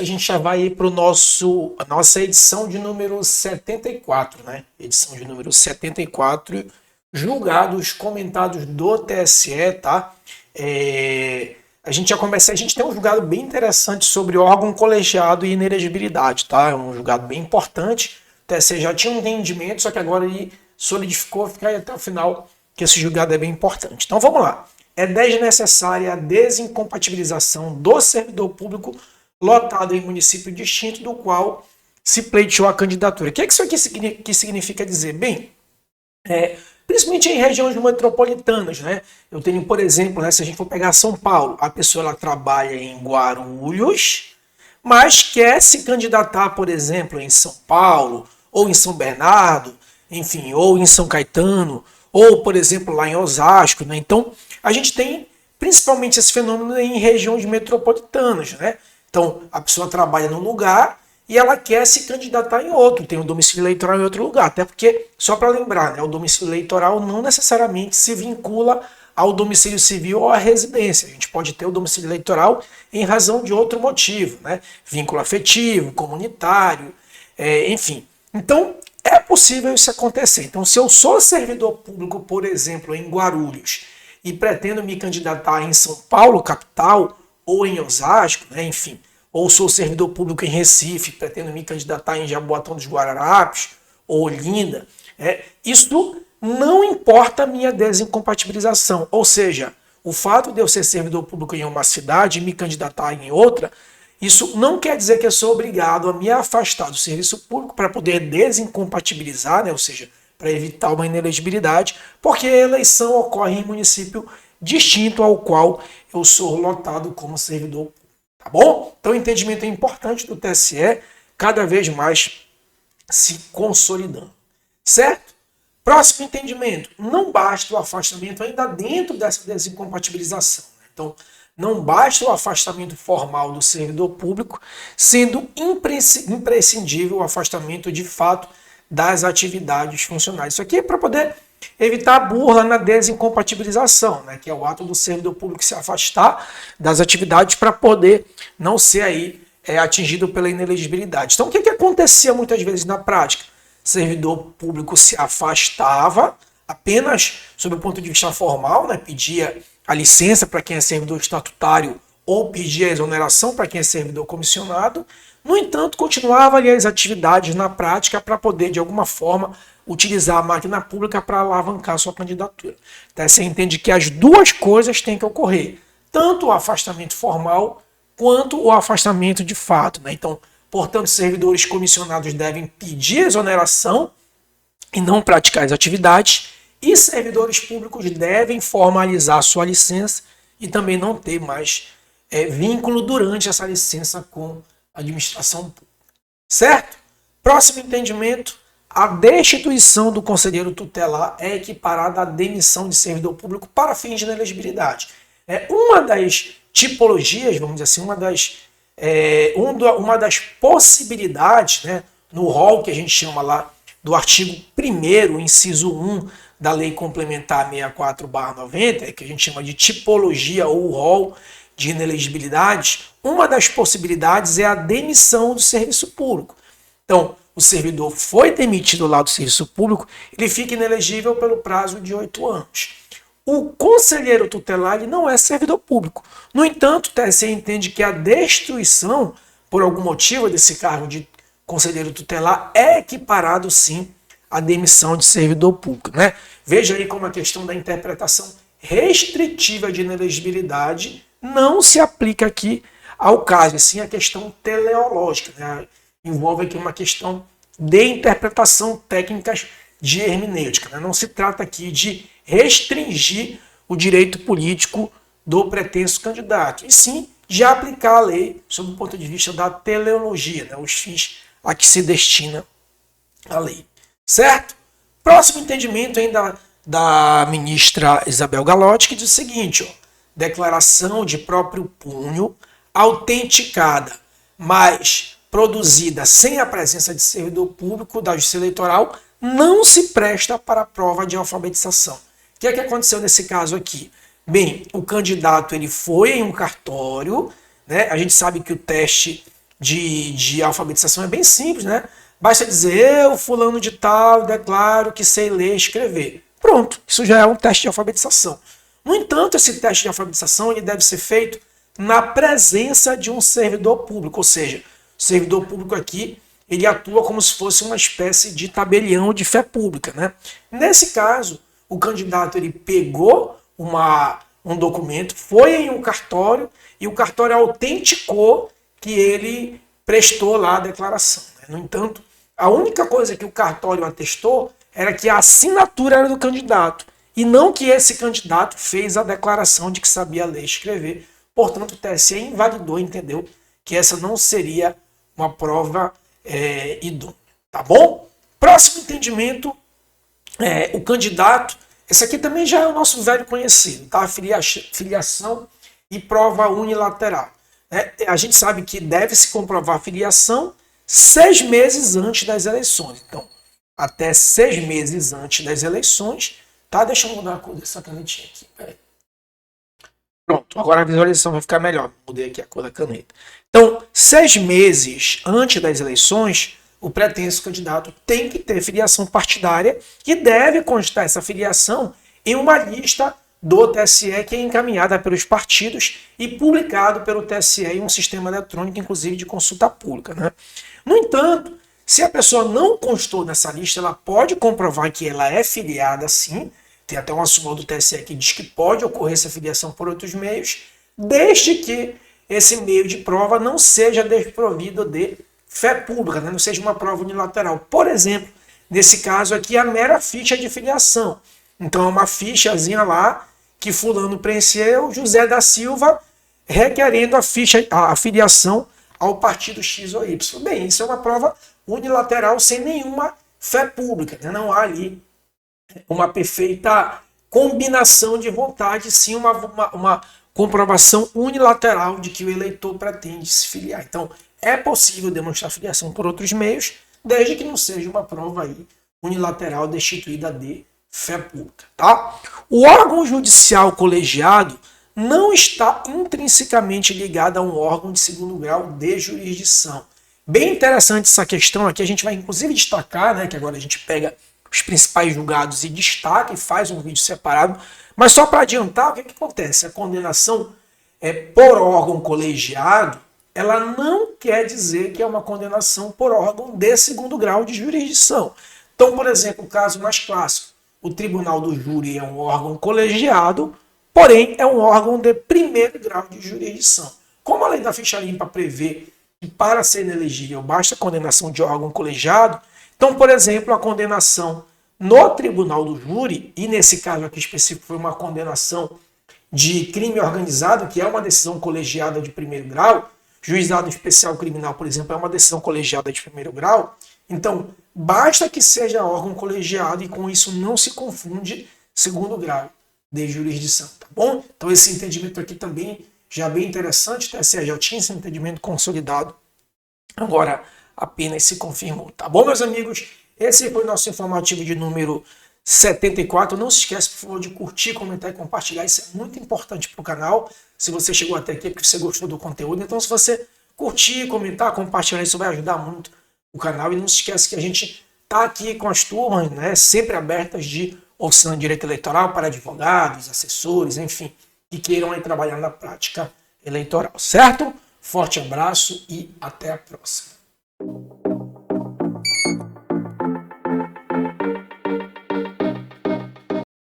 A gente já vai para a nossa edição de número 74, né? Edição de número 74, julgados comentados do TSE, tá? A gente já começa, a gente tem um julgado bem interessante sobre órgão colegiado e inelegibilidade, tá? É um julgado bem importante. O TSE já tinha um entendimento, só que agora ele solidificou, fica aí até o final, que esse julgado é bem importante. Então vamos lá. É desnecessária a desincompatibilização do servidor público lotado em município distinto do qual se pleiteou a candidatura. O que é que isso aqui significa dizer? Bem, principalmente em regiões metropolitanas, né? Eu tenho, por exemplo, né, se a gente for pegar São Paulo, a pessoa ela trabalha em Guarulhos, mas quer se candidatar, por exemplo, em São Paulo, ou em São Bernardo, enfim, ou em São Caetano, ou, por exemplo, lá em Osasco, né? Então, a gente tem principalmente esse fenômeno em regiões metropolitanas, né? Então, a pessoa trabalha num lugar e ela quer se candidatar em outro, tem um domicílio eleitoral em outro lugar. Até porque, só para lembrar, né, o domicílio eleitoral não necessariamente se vincula ao domicílio civil ou à residência. A gente pode ter o domicílio eleitoral em razão de outro motivo, né? Vínculo afetivo, comunitário, enfim. Então, é possível isso acontecer. Então, se eu sou servidor público, por exemplo, em Guarulhos, e pretendo me candidatar em São Paulo, capital, ou em Osasco, né, enfim, ou sou servidor público em Recife, pretendo me candidatar em Jaboatão dos Guararapes, ou Olinda, isso não importa a minha desincompatibilização. Ou seja, o fato de eu ser servidor público em uma cidade e me candidatar em outra, isso não quer dizer que eu sou obrigado a me afastar do serviço público para poder desincompatibilizar, né, ou seja, para evitar uma inelegibilidade, porque a eleição ocorre em município distinto ao qual eu sou lotado como servidor público, tá bom? Então o entendimento é importante do TSE, cada vez mais se consolidando, certo? Próximo entendimento, não basta o afastamento ainda dentro dessa desincompatibilização. Então, não basta o afastamento formal do servidor público, sendo imprescindível o afastamento de fato das atividades funcionais. Isso aqui é para poder evitar a burla na desincompatibilização, né, que é o ato do servidor público se afastar das atividades para poder não ser aí atingido pela inelegibilidade. Então, o que acontecia muitas vezes na prática? O servidor público se afastava apenas sob o ponto de vista formal, né, pedia a licença para quem é servidor estatutário ou pedia a exoneração para quem é servidor comissionado. No entanto, continuava ali as atividades na prática para poder, de alguma forma, utilizar a máquina pública para alavancar a sua candidatura. Então, você entende que as duas coisas têm que ocorrer, tanto o afastamento formal quanto o afastamento de fato, né? Então, portanto, servidores comissionados devem pedir exoneração e não praticar as atividades, e servidores públicos devem formalizar sua licença e também não ter mais vínculo durante essa licença com a administração pública. Certo? Próximo entendimento, a destituição do conselheiro tutelar é equiparada à demissão de servidor público para fins de inelegibilidade. Uma das tipologias, vamos dizer assim, uma das possibilidades, né, no rol que a gente chama lá do artigo 1º, inciso 1 da Lei Complementar 64/90, que a gente chama de tipologia ou rol de inelegibilidade, uma das possibilidades é a demissão do serviço público. Então, o servidor foi demitido lá do serviço público, ele fica inelegível pelo prazo de 8 anos. O conselheiro tutelar ele não é servidor público. No entanto, o TSE entende que a destituição, por algum motivo, desse cargo de conselheiro tutelar é equiparado, sim, à demissão de servidor público, né? Veja aí como a questão da interpretação restritiva de inelegibilidade não se aplica aqui ao caso, e sim a questão teleológica, né? Envolve aqui uma questão de interpretação técnicas de hermenêutica, né? Não se trata aqui de restringir o direito político do pretenso candidato, e sim de aplicar a lei sob o ponto de vista da teleologia, né? Os fins a que se destina a lei. Certo? Próximo entendimento ainda da ministra Isabel Galotti, que diz o seguinte, declaração de próprio punho autenticada, mas produzida sem a presença de servidor público da Justiça Eleitoral, não se presta para a prova de alfabetização. O que é que aconteceu nesse caso aqui? Bem, o candidato ele foi em um cartório, né? A gente sabe que o teste de alfabetização é bem simples, né? Basta dizer, eu, fulano de tal, declaro que sei ler e escrever. Pronto, isso já é um teste de alfabetização. No entanto, esse teste de alfabetização ele deve ser feito na presença de um servidor público, ou seja, o servidor público aqui ele atua como se fosse uma espécie de tabelião de fé pública, né? Nesse caso, o candidato ele pegou um documento, foi em um cartório e o cartório autenticou que ele prestou lá a declaração, né? No entanto, a única coisa que o cartório atestou era que a assinatura era do candidato e não que esse candidato fez a declaração de que sabia ler e escrever. Portanto, o TSE invalidou, entendeu que essa não seria uma prova idônea, tá bom? Próximo entendimento, o candidato, esse aqui também já é o nosso velho conhecido, tá? Filiação e prova unilateral. A gente sabe que deve se comprovar a filiação 6 meses antes das eleições. Então, até 6 meses antes das eleições, tá? Deixa eu mudar a cor dessa canetinha aqui. Peraí. Pronto, agora a visualização vai ficar melhor. Mudei aqui a cor da caneta. Então, 6 meses antes das eleições, o pretenso candidato tem que ter filiação partidária e deve constar essa filiação em uma lista do TSE que é encaminhada pelos partidos e publicado pelo TSE em um sistema eletrônico, inclusive de consulta pública, né? No entanto, se a pessoa não constou nessa lista, ela pode comprovar que ela é filiada sim. Tem até uma súmula do TSE que diz que pode ocorrer essa filiação por outros meios, desde que esse meio de prova não seja desprovido de fé pública, né? Não seja uma prova unilateral. Por exemplo, nesse caso aqui, a mera ficha de filiação. Então, é uma fichazinha lá que fulano preencheu, José da Silva, requerendo a filiação ao partido X ou Y. Bem, isso é uma prova unilateral sem nenhuma fé pública, né? Não há ali uma perfeita combinação de vontade, sim uma comprovação unilateral de que o eleitor pretende se filiar. Então, é possível demonstrar filiação por outros meios, desde que não seja uma prova aí unilateral destituída de fé pública, tá? O órgão judicial colegiado não está intrinsecamente ligado a um órgão de segundo grau de jurisdição. Bem interessante essa questão aqui, a gente vai inclusive destacar, né, que agora a gente pega os principais julgados e destaca e faz um vídeo separado, mas só para adiantar, o que acontece? A condenação por órgão colegiado, ela não quer dizer que é uma condenação por órgão de segundo grau de jurisdição. Então, por exemplo, o caso mais clássico, o Tribunal do Júri é um órgão colegiado, porém é um órgão de primeiro grau de jurisdição. Como a lei da ficha limpa prevê que para ser inelegível basta a condenação de órgão colegiado, então, por exemplo, a condenação no Tribunal do Júri, e nesse caso aqui específico foi uma condenação de crime organizado, que é uma decisão colegiada de primeiro grau, juizado especial criminal, por exemplo, é uma decisão colegiada de primeiro grau, então basta que seja órgão colegiado e com isso não se confunde segundo grau de jurisdição, tá bom? Então esse entendimento aqui também já é bem interessante, o TSE já tinha esse entendimento consolidado, agora apenas se confirmou, tá bom, meus amigos? Esse foi o nosso informativo de número 74. Não se esqueça, por favor, de curtir, comentar e compartilhar. Isso é muito importante para o canal. Se você chegou até aqui é porque você gostou do conteúdo. Então, se você curtir, comentar, compartilhar, isso vai ajudar muito o canal. E não se esqueça que a gente está aqui com as turmas, né, sempre abertas de oficina de direito eleitoral para advogados, assessores, enfim, que queiram aí trabalhar na prática eleitoral. Certo? Forte abraço e até a próxima.